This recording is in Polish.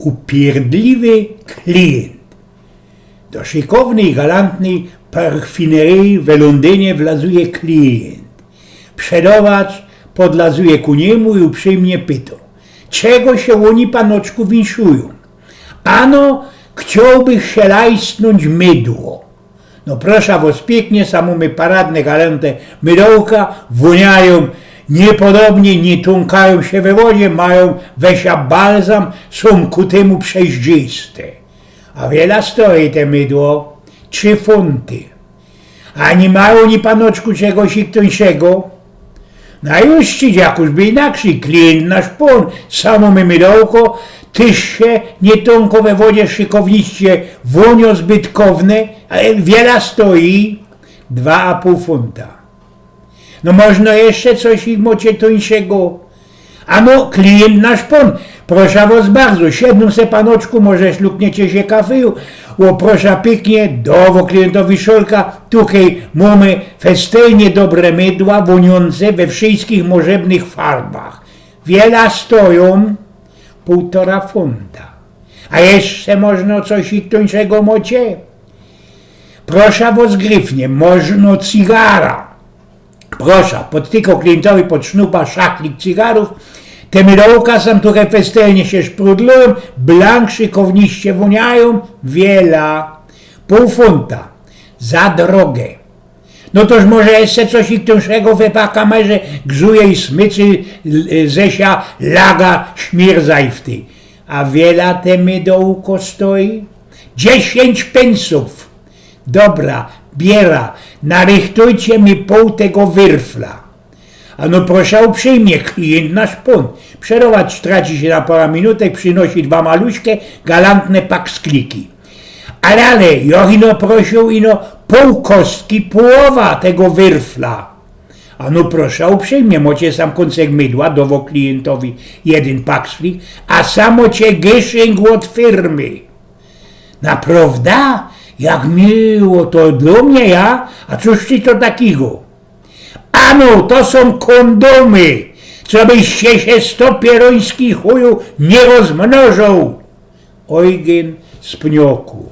upierdliwy klient. Do szykownej, galantnej parfinerii w Londynie wlazuje klient. Przedowacz podlazuje ku niemu i uprzejmie pyta, czego się oni panoczku winszują? Ano, chciałbych się lajsnąć mydło. No proszę was pięknie, samomy paradne galante mydełka woniają niepodobnie, nie tąkają się we wodzie, mają wesia balsam, są ku temu przejrzyste. A wiele stoi te mydło? 3 funty. A nie mają ni panoczku czegoś iktońszego? No już ci dziakuś by inaczej, klient nasz pon, samo my mydełko, tyż się nie tąko we wodzie szykowniście wonio zbytkowne, ale wiele stoi 2,5 funta. No można jeszcze coś ich mocie tońszego. Ano, klient nasz pon, proszę was bardzo, 700 panoczku, może ślukniecie się kafeju, o proszę pięknie, dowo klientowi szolka, tutaj mamy festejnie dobre mydła, woniące we wszystkich możebnych farbach. Wiele stoją 1,5 funta. A jeszcze można coś iktońszego mocie? Proszę was gryfnie, można cygara. Proszę, pod tylko klientowi pod sznupa szachlik cygarów, te mydełka są trochę festelnie się szprudlują, blank szykowniście woniają, wiela, 0,5 funta, za drogę. No toż może jeszcze coś iktońszego we kamerze grzuje i smyczy zesia laga śmierzajwty. A wiela te mydełko stoi? 10 pensów. Dobra, biera, narychtujcie mi pół tego wyrfla. A no proszę uprzejmie, klient nasz pon. Przerować traci się na parę minutek, przynosi 2 maluśkie, galantne pakskliki. Ale, Johino prosił ino pół kostki, połowa tego wyrfla. A no proszę uprzejmie, mocie sam koncek mydła, dowo klientowi 1 pakslik, a samo cię gieszynk od firmy. Naprawdę? Jak miło, to dla mnie ja? A cóż ci to takiego? Ano, to są kondomy, co byście się 100 pierońskich chuju nie rozmnożą. Eugen z Pnioku.